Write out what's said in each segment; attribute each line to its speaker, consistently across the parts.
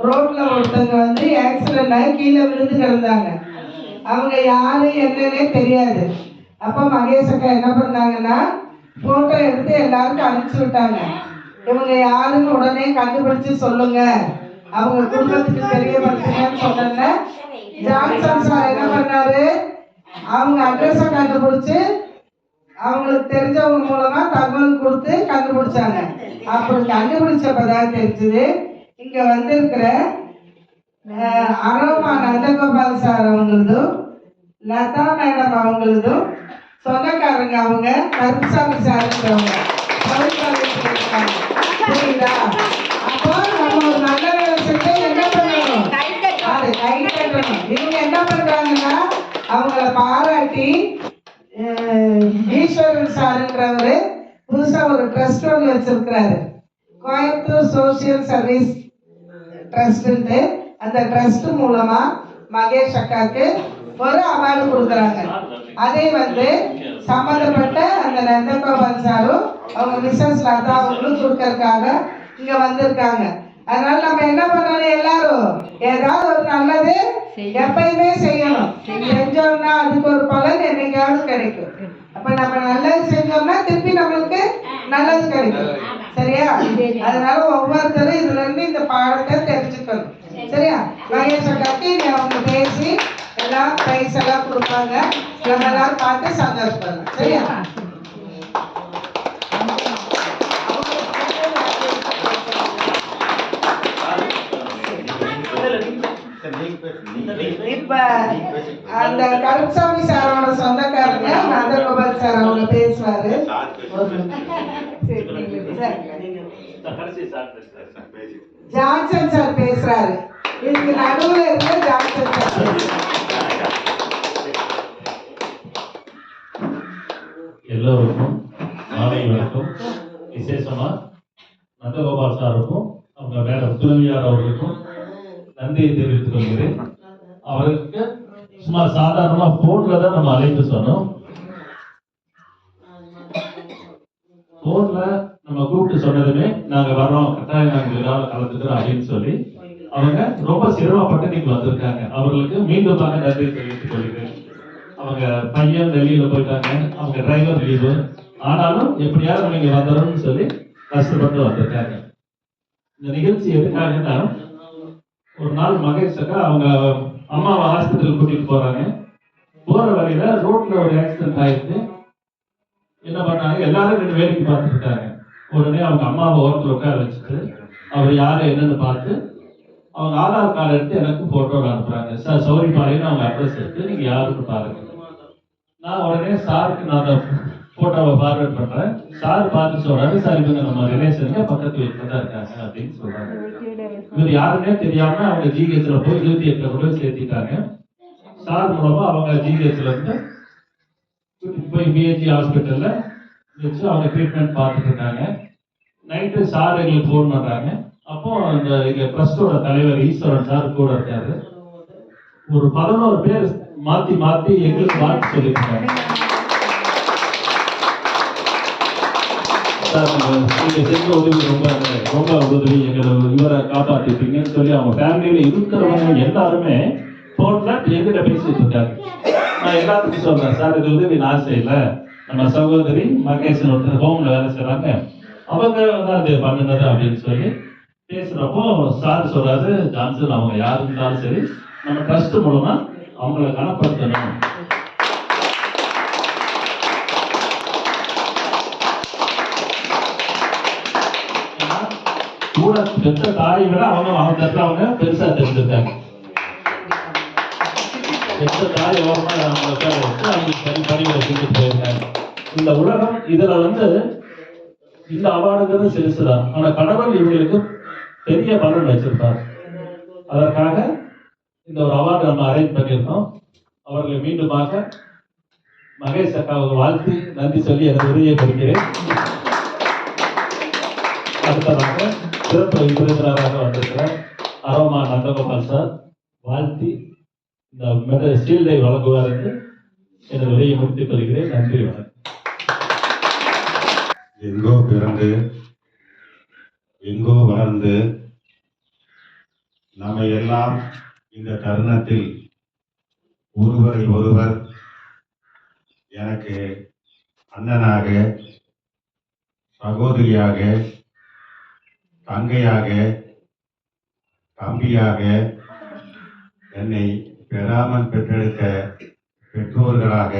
Speaker 1: ரோட்ல ஒருத்தவங்க வந்து ஆக்சிடென்ட் ஆகி கீழே விழுந்து கிடந்தாங்க. அவங்க யாரு என்னன்னே தெரியாது. அப்ப மகேஷ் அக்கா என்ன பண்ணாங்கன்னா போட்டோ எடுத்து எல்லாருக்கும் அனுப்பிச்சு விட்டாங்க. இவங்க யாருன்னு உடனே கண்டுபிடிச்சு சொல்லுங்க, அவங்க குடும்பத்துக்கு தெரியப்படுத்துங்கன்னு சொன்ன ஜான்சன் சார் என்ன பண்ணாரு, அவங்க அட்ரஸை கண்டுபிடிச்சு அவங்களுக்கு தெரிஞ்சவங்க மூலமா தகவல் கொடுத்து கண்டுபிடிச்சாங்க. அப்படி கண்டுபிடிச்சப்பதான் தெரிஞ்சது இங்க வந்திருக்கிற அரோமா நந்தகோபால் சார் அவங்களதும் லதா மேடம் அவங்களதும் சொந்தக்காரங்க. அவங்க கருப்புசாமி சாருன்றவங்க புரியுதா? அப்போ நம்ம ஒரு நல்ல வேலை செஞ்சா என்ன பண்ணணும், அது கை கட்டணும். இவங்க என்ன பண்றாங்கன்னா அவங்கள பாராட்டி ஈஸ்வரன் சாருன்றவரு புதுசா ஒரு ட்ரஸ்ட் ஒன்று வச்சிருக்கிறாரு, கோயம்புத்தூர் சோசியல் சர்வீஸ் ட்ரஸ்ட். அந்த ட்ரஸ்ட் மூலமா மகேஷ் அக்காக்கு ஒரு அவார்டு கொடுக்குறாங்க. அதே வந்து சம்பந்தப்பட்ட அந்த நந்தகோபால் சாரும் அவங்க மிஸ்ஸஸ் லதா அவங்களும் கொடுக்கறதுக்காக இங்க வந்திருக்காங்க. அதனால நம்ம என்ன பண்ணணும், எல்லாரும் ஏதாவது ஒரு நல்லது எப்பயுமே செய்யணும். செஞ்சோம்னா அதுக்கு ஒரு பலன் என்னைக்காவது கிடைக்கும். அப்ப நம்ம நல்லது செஞ்சோம்னா திருப்பி நம்மளுக்கு நல்லது கிடைக்கும். சரியா? அதனால ஒவ்வொருத்தரும் இதுல இருந்து இந்த பாடத்தை தெரிஞ்சுக்கணும். சரியா? மகேஷ் அக்காக்கு அவங்க பேசி எல்லாம் பிரைஸ் எல்லாம் கொடுப்பாங்க. நம்ம எல்லாரும் பார்த்து சந்தோஷப்படலாம். சரியா? இப்ப அந்த கருப்புசாமி சாரோட சொந்தக்காரங்க நந்தகோபால் சார் அவங்க பேசுவாரு. ஜான்சன் சார் பேசுறாரு. இதுக்கு நடுவுல இருக்க ஜான்சன் சார்.
Speaker 2: எல்லோருக்கும் மாலை வணக்கம். விசேஷமா நந்தகோபால் சாருக்கும் அவங்க வேற துறவியார் அவர்களுக்கும் நன்றியை தெரிவித்துக் கொள்கிறேன். அவருக்கு சும்மா சாதாரணமா போன்ல தான் நம்ம அழைத்து சொன்னோம். போன்ல நம்ம கூப்பிட்டு சொன்னதுமே நாங்க வர்றோம், கட்டாயம் நாங்க ஏதாவது கலந்துக்கிறோம் அப்படின்னு சொல்லி அவங்க ரொம்ப சிரமப்பட்டு நீங்க வந்திருக்காங்க. அவர்களுக்கு மீண்டும் நன்றி தெரிவித்துக் கொள்கிறேன். அவங்க பையன் வெளியில போயிட்டாங்க, அவங்க டிரைவர் லீவு, ஆனாலும் எப்படியாவது நீங்க வந்துடும் சொல்லி கஷ்டப்பட்டு வந்திருக்காங்க. இந்த நிகழ்ச்சி எதுக்காகன்னா, ஒரு நாள் மகேஷ் அக்கா அவங்க அம்மாவை ஹாஸ்பிட்டல் கூட்டிட்டு போறாங்க. போற வழியில ரோட்ல ஒரு ஆக்சிடென்ட் ஆயிடுச்சு. என்ன பண்ணாங்க, எல்லாரும் ரெண்டு வேலைக்கு பார்த்துட்டு இருக்காங்க. உடனே அவங்க அம்மாவை ஓரத்தில் உட்கார வச்சுட்டு அவர் யாரு என்னன்னு பார்த்து அவங்க ஆதார் கார்டு எடுத்து எனக்கு போட்டோ அனுப்புறாங்க. சார் சௌரிபாளையம் அவங்க அட்ரஸ் எடுத்து நீங்க யாருன்னு பாருங்க. நான் உடனே சாருக்கு நான் அந்த போட்டோவை ஃபார்வர்ட் பண்றேன். சார் பார்த்து சொல்றாரு, சார் இவங்க நம்ம ரிலேஷனுக்கு பக்கத்து வீட்டுல தான் இருக்காங்க அப்படின்னு சொல்றாங்க. இவர் யாருன்னே தெரியாம அவங்க ஜிஹெச்ல போய் 28ல கொண்டு போய் சேர்த்திட்டாங்க. சார் மூலமா அவங்க ஜிஹெச்ல இருந்து போய் பிஹெச்சி ஹாஸ்பிட்டல்ல வச்சு அவங்க ட்ரீட்மெண்ட் பார்த்துட்டு இருக்காங்க. நைட்டு சார் எங்களுக்கு ஃபோன் பண்றாங்க. அப்போ இந்த எங்க ட்ரஸ்டோட தலைவர் ஈஸ்வரன் சார் கூட இருக்காரு. ஒரு 11 பேர் மாத்தி மாத்தி எங்களுக்கு வாழ்த்து சொல்லியிருக்காங்க. நீங்க செஞ்ச உதவி ரொம்ப ரொம்ப உதவி, எங்களை இவரை காப்பாற்றிட்டீங்கன்னு சொல்லி அவங்க ஃபேமிலியில இருக்கிறவங்க எல்லாருமே போன்ல எங்கிட்ட பேசிட்டு இருக்காங்க. நான் எல்லாத்துக்கும் சொல்றேன், சார் இது உதவி நான் செய்யல, நம்ம சகோதரி மகேஷன் ஒருத்தர் ஹோம்ல வேலை செய்றாங்க, அவங்க தான் இது பண்ணினது அப்படின்னு சொல்லி பேசுறப்போ சார் சொல்றாரு, ஜான்சன் அவங்க யாரு இருந்தாலும் சரி நம்ம ட்ரஸ்ட் மூலமா அவங்களை கனப்படுத்தணும். கூட பெற்ற தாயை விட அவங்க பெருசா தெரிஞ்சிருக்காங்க. பெற்ற தாய் ஓரமா அவங்களுக்கு அவங்களுக்கு பணிகளை செஞ்சுட்டு போயிருக்காங்க. இந்த உலகம் இதுல இந்த அவார்டுங்கிறது சிறுசுதான், ஆனா கடவுள் இவங்களுக்கு பெரிய பலன் வச்சிருப்பார். அதற்காக இந்த ஒரு அவார்டு நம்ம அரேஞ்ச் பண்ணியிருக்கோம். அவர்களை மீண்டுமாக மகேஷ் அக்காவுக்கு வாழ்த்து நன்றி சொல்லி எனது உரையை படிக்கிறேன். அடுத்ததாக சிறப்பு விருந்தினராக வந்திருக்கிற அரோமா நந்தகோபால் சார் வாழ்த்தி இந்த ஷீல்டை வழங்குவார் என்று எனது உரையை முடித்துக் கொள்கிறேன். நன்றி, வணக்கம்.
Speaker 3: எங்கோ பிறந்து எங்கோ வளர்ந்து நம்ம எல்லாம் இந்த தருணத்தில் ஒருவரை ஒருவர் எனக்கு அண்ணனாக, சகோதரியாக, தங்கையாக, தம்பியாக, என்னை பெறாமல் பெற்றெடுத்த பெற்றோர்களாக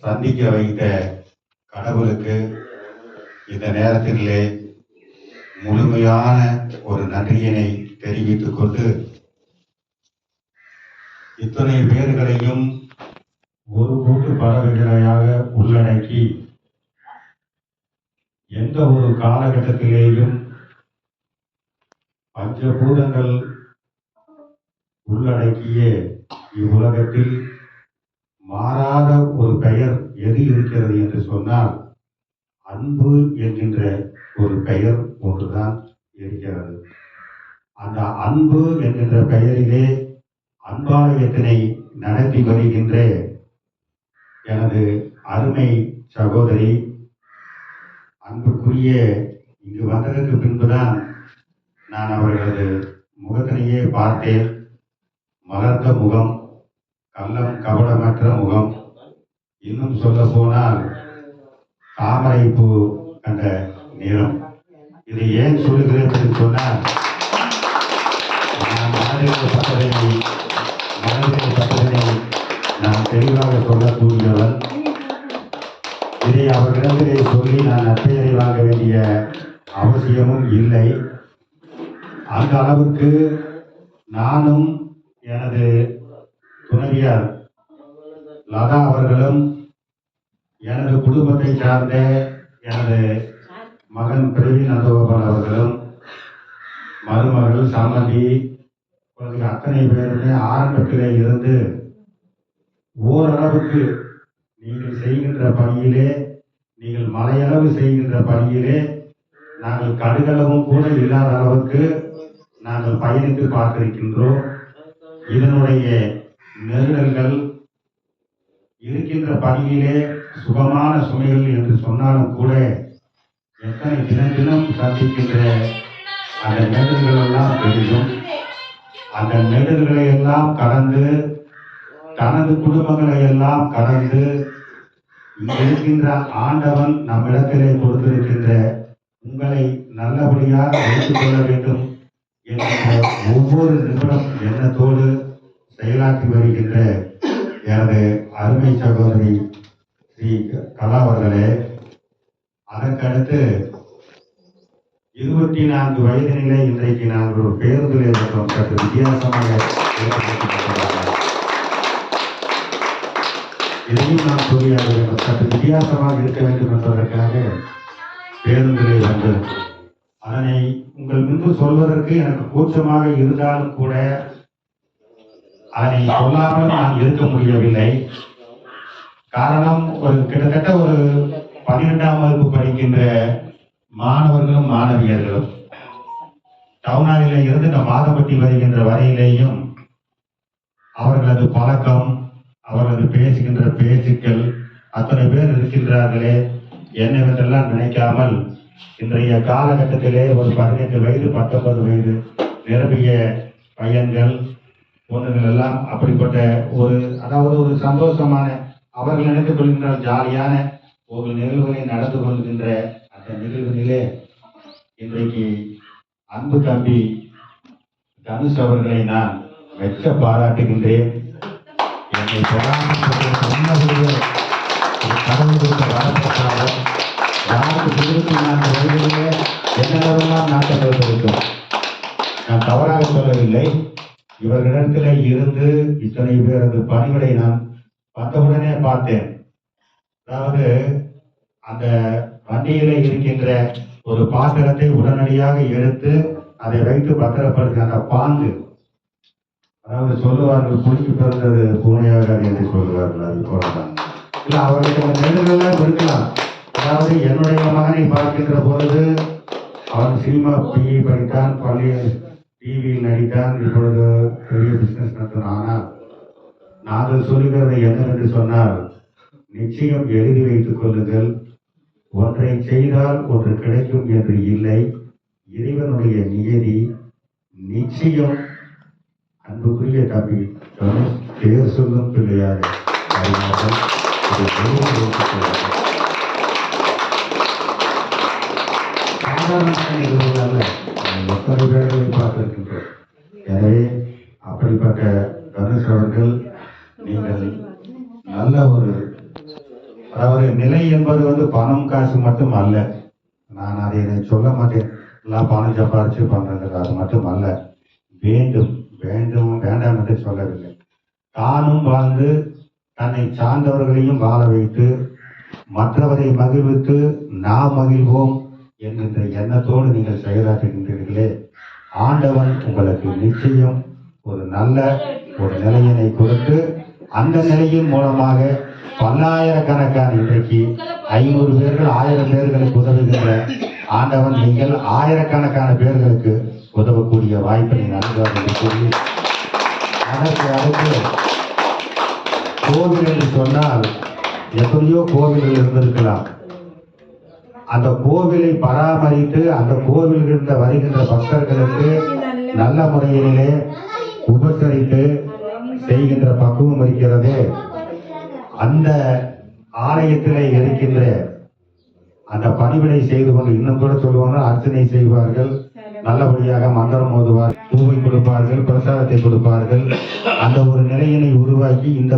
Speaker 3: சந்திக்க வைத்த கடவுளுக்கு இந்த நேரத்திலே முழுமையான ஒரு நன்றியினை தெரிவித்துக் கொண்டு, இத்தனை பேர்களையும் ஒரு கூட்டு பறவைகளையாக உள்ளடக்கி எந்த ஒரு காலகட்டத்திலேயும் பஞ்சபூதங்கள் உள்ளடக்கிய இவ்வுலகத்தில் மாறாத ஒரு பெயர் எது இருக்கிறது என்று சொன்னால் அன்பு என்கின்ற ஒரு பெயர் ஒன்றுதான் இருக்கிறது. அந்த அன்பு என்கின்ற பெயரிலே அன்பாலயத்தினை நடத்தி வருகின்ற எனது அருமை சகோதரி, அன்புக்குரிய, இங்கு வந்ததற்கு பின்புதான் நான் அவர்களது முகத்தினையே பார்த்தேன். மலர்ந்த முகம், கள்ளம் கபடமற்ற முகம், இன்னும் சொல்ல போனால் தாமரை பூ கண்ட நிறம். இதை ஏன் சொல்லுகிறேன் என்று சொன்னால், நான் மனதில் பட்டதனை நான் தெளிவாக சொல்லக்கூடியவன். இதை அவர்களிடத்திலே சொல்லி நான் நற்பெயரை வாங்க வேண்டிய அவசியமும் இல்லை. அந்த அளவுக்கு நானும் எனது துணைவியார் லதா அவர்களும், எனது குடும்பத்தை சார்ந்த எனது மகன் பிரவீன் நந்தகோபால் அவர்களும், மருமகள் சாமந்தி, அத்தனை பேருமே ஆரம்பத்திலே இருந்து ஓரளவுக்கு நீங்கள் செய்கின்ற பணியிலே, நீங்கள் மலையளவு செய்கின்ற பணியிலே நாங்கள் கடுகளவும் கூட இல்லாத அளவுக்கு நாங்கள் பயணித்து பார்த்திருக்கின்றோம். இதனுடைய நெருடல்கள் இருக்கின்ற பணியிலே சுகமான சுமைகள் என்று சொன்னாலும் கூட எத்தனை தினம் தினம் சந்திக்கின்ற அந்த நெருடல்கள் எல்லாம் தெரியும். அந்த நெருடல்களை எல்லாம் கடந்து, தனது குடும்பங்களை எல்லாம் கடந்து, இங்கே இருக்கின்ற ஆண்டவன் நம்மிடத்திலே கொடுத்திருக்கின்ற உங்களை நல்லபடியாக வைத்துக் கொள்ள வேண்டும் என்கின்ற ஒவ்வொரு நிமிடம் எண்ணத்தோடு செயலாற்றி வருகின்ற எனது அருமை சகோதரி ஸ்ரீ கலா அவர்களே, அதற்கடுத்து 24 வயதினிலே இன்றைக்கு நாங்கள் ஒரு பேருந்திலே இருந்தோம். சற்று வித்தியாசமாக இதையும் நாம் சொல்லியாக வேண்டும். சற்று வித்தியாசமாக இருக்க வேண்டும் என்பதற்காக பேருந்திலே வந்து அதனை உங்கள் முன்பு சொல்வதற்கு எனக்கு கூச்சமாக இருந்தாலும் கூட அதனை சொல்லாமல் நான் இருக்க முடியவில்லை. காரணம், கிட்டத்தட்ட ஒரு 12ஆம் வகுப்பு படிக்கின்ற மாணவர்களும் மாணவியர்களும் டவுனாலிலே இருந்து இந்த மாதப்பட்டி வருகின்ற வரையிலேயும் அவர்களது பழக்கம், அவர்களது பேசுகின்ற பேச்சுக்கள், அத்தனை பேர் இருக்கின்றார்களே என்னவென்றெல்லாம் நினைக்காமல் இன்றைய காலகட்டத்திலே ஒரு 18 வயது 19 வயது நிரம்பிய பையன்கள் பொண்ணுகள் எல்லாம் அப்படிப்பட்ட அதாவது ஒரு சந்தோஷமான, அவர்கள் நினைத்துக் கொள்கின்ற ஜாலியான ஒரு நிகழ்வுகளை நடந்து கொள்கின்ற அந்த நிகழ்வினிலே இன்றைக்கு அன்பு தம்பி தனுஷ் அவர்களை நான் மெச்ச பாராட்டுகின்றேன். என்னை கடவுள் கொடுத்த வரப்பிரசாதம். யாருக்கு 24 வயதிலே என்னென்னவெல்லாம் நாட்டங்கள் இருக்கும், நான் தவறாக சொல்லவில்லை. இவர்களிடத்திலே இருந்து இத்தனை பேரது பணிகளை நான் வந்தவுடனே பார்த்தேன். அதாவது அந்த வண்டியிலே இருக்கின்ற ஒரு பாத்திரத்தை உடனடியாக எடுத்து அதை வைத்து பத்திரப்படுத்த அந்த பாங்கு, அதாவது சொல்லுவார்கள் குளிக்கு பிறந்தது பூனையாகாது என்று சொல்லுவார்கள். அது போலதான் இல்லை, அவர்களுக்கு நெருங்கெல்லாம் இருக்கலாம். அதாவது என்னுடைய மகனை பார்க்கின்ற பொழுது அவன் சினிமா பிஇ படித்தான், பள்ளியில் டிவியில் நடித்தான், இப்பொழுது பெரிய பிசினஸ் நடத்தினான். ஆனால் நாங்கள் சொல்லுகிறது என்னவென்று சொன்னால், நிச்சயம் எழுதி வைத்துக் கொள்ளுங்கள். ஒன்றை செய்தால் ஒன்று கிடைக்கும் என்று இல்லை. இறைவனுடைய நியதி நிச்சயம். அன்புக்குரிய தம்பி பேர் சொல்லும் பிள்ளையாக அறிஞர்கள் இதை வெளியே வைத்துக் சாதாரண நிகழ்வுகளாக எத்தனை பேர்களை பார்த்திருக்கின்றோம். எனவே அப்படிப்பட்ட தனுஷ் அவர்கள் நீங்கள் நல்ல ஒரு, அதாவது நிலை என்பது பணம் காசு மட்டும் அல்ல. நான் அதை சொல்ல மாட்டேன், எல்லாம் பணம் சம்பாரிச்சு பண்றது அது மட்டும் அல்ல. வேண்டும் வேண்டும் வேண்டாம் என்று சொல்லவில்லை. தானும் வாழ்ந்து தன்னை சார்ந்தவர்களையும் வாழ வைத்து மற்றவரை மகிழ்வித்து நாம் மகிழ்வோம் என்கின்ற எண்ணத்தோடு நீங்கள் செயலாற்றுகின்றீர்களே, ஆண்டவன் உங்களுக்கு நிச்சயம் ஒரு நல்ல ஒரு நிலையினை கொடுத்து அந்த நிலையின் மூலமாக பல்லாயிரக்கணக்கான, இன்றைக்கு 500 பேர்கள் 1000 பேர்களுக்கு உதவுகின்ற ஆண்டவன் நீங்கள் ஆயிரக்கணக்கான பேர்களுக்கு உதவக்கூடிய வாய்ப்பினை நல்குவார் என்று சொல்லி, அதற்கு அடுத்து கோவில் என்று சொன்னால் எத்தனையோ கோவில்கள் இருந்திருக்கலாம். அந்த கோவிலை பராமரித்து அந்த கோவிலில் இருந்த வருகின்ற பக்தர்களுக்கு நல்ல முறையிலே உபசரித்து செய்கின்ற பக்குவம் இருக்கிறது. அந்த ஆலயத்திலே இருக்கின்ற அந்த பணிவிடை செய்து கொண்டு இன்னும் கூட சொல்லுவாங்க, அர்ச்சனை செய்வார்கள், நல்லபடியாக மந்திரம் ஓதுவார், பூவை கொடுப்பார்கள், பிரசாதத்தை கொடுப்பார்கள். அந்த ஒரு நிலையினை உருவாக்கி இந்த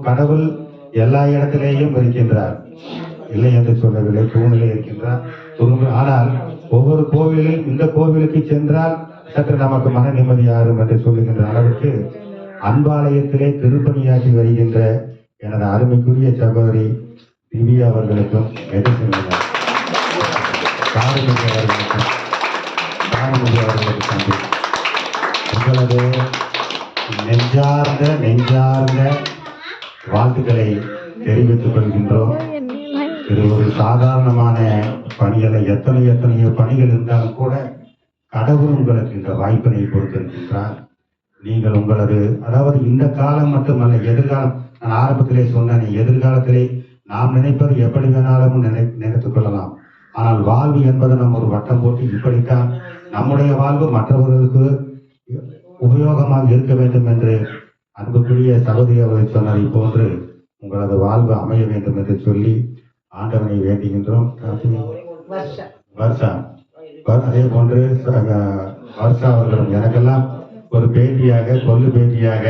Speaker 3: கடவுள் எல்லா இடத்திலேயும் இருக்கின்றார், இல்லை என்று சொல்லவில்லை, தூணிலே இருக்கின்றார். ஆனால் ஒவ்வொரு கோவிலில் இந்த கோவிலுக்கு சென்றால் சற்று நமக்கு மன நிம்மதியாகும் என்று சொல்லுகின்ற அளவுக்கு அன்பாலயத்திலே திருப்பணியாற்றி வருகின்ற எனது அருமைக்குரிய சகோதரி திவ்யா அவர்களுக்கும் அவர்களுக்கும் உங்களது நெஞ்சார்ந்த வாழ்த்துக்களை தெரிவித்துக் கொள்கின்றோம். இது ஒரு சாதாரணமான பணிகளை, எத்தனையோ பணிகள் இருந்தாலும் கூட கடவுள் உங்களுக்கு இந்த வாய்ப்பினை கொடுத்திருக்கின்றார். நீங்கள் உங்களது, அதாவது இந்த காலம் மட்டுமல்ல, எதிர்காலம், நான் ஆரம்பத்திலே சொன்னேன், எதிர்காலத்திலே நாம் நினைப்பது எப்படி வேணாலும் நினைத்துக் கொள்ளலாம். ஆனால் வாழ்வு என்பது நம்ம ஒரு வட்டம் போட்டு இப்படித்தான் நம்முடைய வாழ்வு மற்றவர்களுக்கு உபயோகமாக இருக்க வேண்டும் என்று அன்புக்குரிய சகோதரி அவர்கள் சொன்னதை போன்று உங்களது வாழ்வு அமைய வேண்டும் என்று சொல்லி ஆண்டவனை வேண்டுகின்றோம். வர்ஷா, அதே போன்று வர்ஷா அவர்களும் எனக்கெல்லாம் ஒரு பேட்டியாக, கொல்லு பேட்டியாக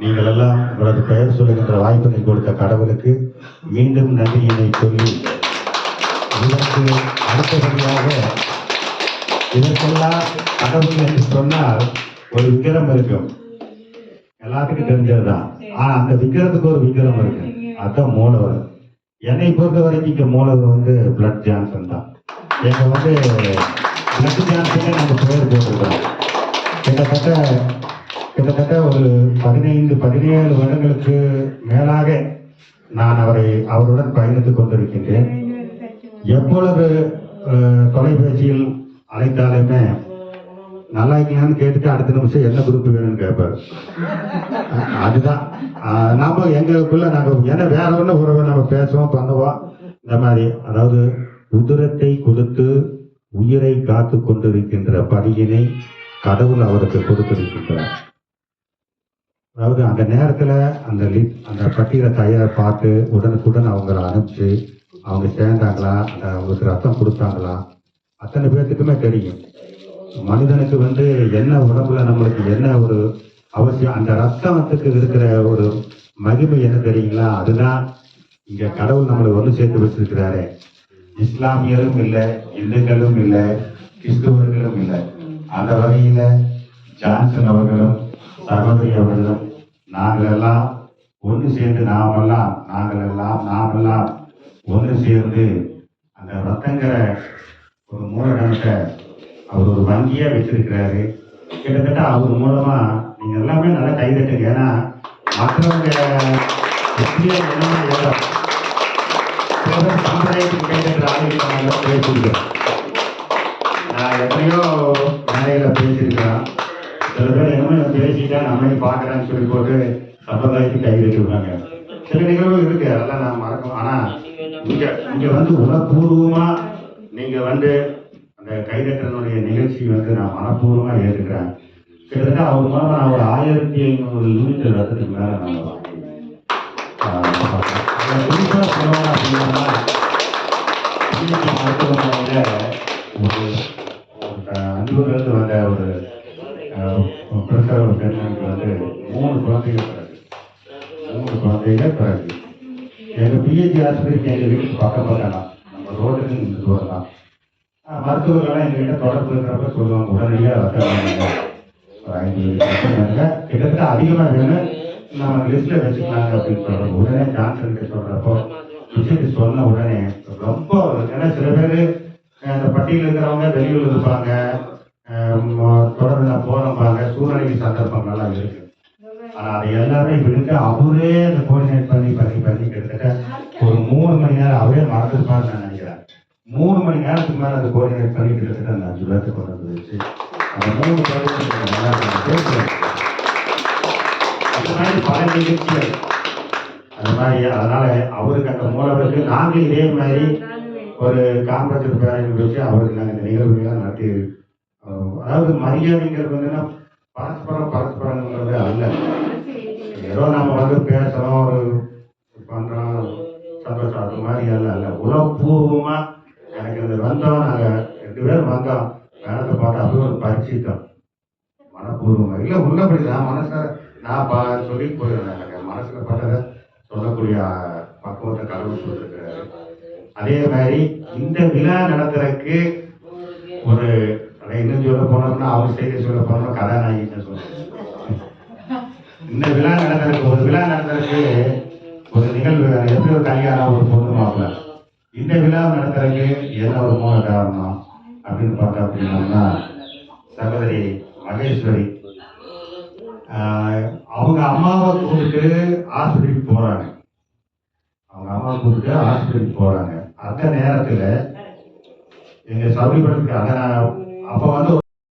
Speaker 3: நீங்கள் எல்லாம் உங்களது பெயர் சொல்லுகின்ற வாய்ப்பினை கொடுத்த கடவுளுக்கு மீண்டும் நன்றியினை சொல்லி, இதற்கு அடுத்தபடியாக இதற்கெல்லாம் கடவுள் என்று சொன்னால் ஒரு விக்கிரம் இருக்கும், எல்லாத்துக்கும் தெரிஞ்சதுதான். ஆனா அந்த விக்கிரத்துக்கு ஒரு விக்கிரம் இருக்கு, அதுதான் மூலவர். என்னை பொறுத்த வரைக்கும் இங்க மூலவர் பிளட் ஜான்சன் தான். எங்க பிளட் ஜான்சனே நம்ம பெயர் போட்டிருக்கோம். கிட்டத்தட்ட ஒரு 15-17 வருடங்களுக்கு மேலாக நான் அவருடன் பயணித்துக் கொண்டிருக்கின்றேன். எப்பொழுது தொலைபேசியில் அழைத்தாலுமே நல்லா இருக்கலான்னு கேட்டுட்டு அடுத்த நிமிஷம் என்ன குரூப் வேணும்னு கேட்பாரு. அதுதான் நாம எங்களுக்குள்ள ஏன்னா வேற ஒன்றும் உறவை நம்ம பேசுவோம் பண்ணுவோம் இந்த மாதிரி. அதாவது உதிரத்தை கொடுத்து உயிரை காத்து கொண்டிருக்கின்ற பணியினை கடவுள் அவருக்கு கொடுத்திருக்கின்றார். அதாவது அந்த நேரத்துல அந்த பட்டியலை பார்த்து உடனுக்குடன் அவங்களை அனுப்பிச்சு அவங்க சேர்ந்தாங்களா, அவங்களுக்கு ரத்தம் கொடுத்தாங்களா, அத்தனை பேர்த்துக்குமே தெரியும். மனிதனுக்கு என்ன உடம்புல நம்மளுக்கு என்ன ஒரு அவசியம், அந்த ரத்தத்துக்கு இருக்கிற ஒரு மகிமை என்ன தெரியுங்களா? அதுதான் இங்க கடவுள் நம்மளை ஒன்று சேர்த்து வச்சிருக்கிறாரு. இஸ்லாமியரும் இல்லை, இந்துக்களும் இல்லை, கிறிஸ்துவர்களும் இல்லை. அந்த வகையில ஜான்சன் அவர்களும் சகோதரி அவர்களும் நாங்கள் எல்லாம் ஒன்று சேர்ந்து நாமெல்லாம் ஒன்று சேர்ந்து அந்த ரத்தங்கிற ஒரு மூலதனத்தை அவர் ஒரு வங்கியா வச்சிருக்கிறாரு. கிட்டத்தட்ட அவர் மூலமா நீங்க எல்லாமே நல்லா கைதட்டுங்க. ஏன்னா மற்றவங்க எப்படியோ என்னமா சமுதாயத்துக்கு கைதட்டுற ஆளுநர் பேசியிருக்கேன். நான் எத்தனையோ மேடையில பேசியிருக்கிறேன். சில பேர் என்னமே பேசிட்டா நம்மளையும் பார்க்கறான்னு சொல்லி போட்டு சமுதாயத்துக்கு கைதட்டுவாங்க. சில நிகழ்வுகள் இருக்கு, அதெல்லாம் நான் மறக்கும். ஆனா இங்க உணர்வுபூர்வமா நீங்க அந்த அந்த கைதட்டனுடைய நிகழ்ச்சி வந்து நான் மனப்பூர்வமாக ஏற்றுக்கிறேன். கிட்டத்தட்ட அவர் மூலமாக நான் ஒரு 1500 யூனிட் ரத்தத்துக்கு மேலே நான் வாங்கி குறிப்பாக சொல்லணும் அப்படின்னா மருத்துவமனையில் ஒரு அஞ்சூர்லேருந்து வந்த ஒரு பிரசவ பெண்ணுக்கு வந்து 3 குழந்தைகள் பிறகு எங்கள் பிஹெச்சி ஆஸ்பத்திரிக்கு எங்கள் வீட்டுக்கு பக்கம் தான், நம்ம ரோட்டுக்கு இந்த தூரம் தான். மருத்துவர்கள்லாம் எங்ககிட்ட தொடர்பு இருக்கிறப்ப சொல்லுவாங்க, உடனடியாக ரத்தம் ஒரு 5 கிட்டத்தட்ட அதிகமாக வேணும், நம்ம லிஸ்ட்டில் வச்சுக்கலாங்க அப்படின்னு சொல்கிறோம். உடனே ஜான்சன் சொல்கிறப்போ விஷயத்தை சொன்ன உடனே ரொம்ப, ஏன்னா சில பேர் அந்த பட்டியலில் இருக்கிறவங்க வெளியூர் இருப்பாங்க, தொடர்ந்து நான் போகிறப்பாங்க, சூழ்நிலைக்கு சந்தர்ப்பங்கள்லாம் இருக்குது. ஆனால் அதை எல்லாமே விடுத்து அவரே அந்த கோஆர்டினேட் பண்ணி கிட்டத்தட்ட ஒரு 3 மணி நேரம் அவரே மறந்துருப்பான்னு நான் நினைக்கிறேன். 3 மணி நேரத்துக்கு மேலே அதை கோஆர்டினேட் பண்ணி கிட்டத்தட்ட அந்த 5 பேர்த்து கொண்டு வந்து வச்சு அந்த 3 பேருக்கு அந்த மாதிரி பல நிகழ்ச்சிகள் அது மாதிரி. அதனால அவருக்கு அந்த மூலவருக்கு நாங்கள் இதே மாதிரி ஒரு காங்கிரஸ் பேரணி வச்சு அவருக்கு நாங்கள் இந்த நிகழ்வுகள்லாம் நடத்தி, அதாவது மரியாதைங்கிறது வந்துன்னா பரஸ்பரங்கிறது அல்ல. ஏதோ நம்ம வந்து பேசுகிறோம், ஒரு பண்ணுறோம், சந்தோஷம், அது மாதிரி அல்ல. உணவுபூர்வமாக எனக்கு இந்த வந்தோம், நாங்கள் 2 பேரும் வந்தோம், வேணத்தை பார்த்து அப்படியே ஒரு பரிச்சித்தோம் மனப்பூர்வமாக. இல்லை உள்ளபடி தான் மனசில் நான் சொல்லி போயிடுறேன். எனக்கு மனசில் பட்டதை சொல்லக்கூடிய பக்குவத்தை கடவுள் கொடுத்துருக்கிறாரு. அதே மாதிரி இந்த விழா நடத்துறதுக்கு ஒரு இன்னும் சொல்ல போனோம்னா அவர் செய்தி சொல்ல போனோம்னா கதாநாயகின்னு சொல்லுவோம். இந்த விழா நடத்துறதுக்கு ஒரு நிகழ்வு, எப்படி ஒரு கல்யாணம், ஒரு பொண்ணு மாப்பிள்ள, இந்த விழா நடத்துறதுக்கு என்ன ஒரு மூல காரணம் அப்படின்னு பார்த்தா அப்படின்னா சகோதரி மகேஸ்வரி அவங்க அம்மாவை கூப்பிட்டு ஆஸ்பத்திரிக்கு போறாங்க. அந்த நேரத்தில் எங்க சௌகரியப்படுறதுக்கு அப்ப வந்து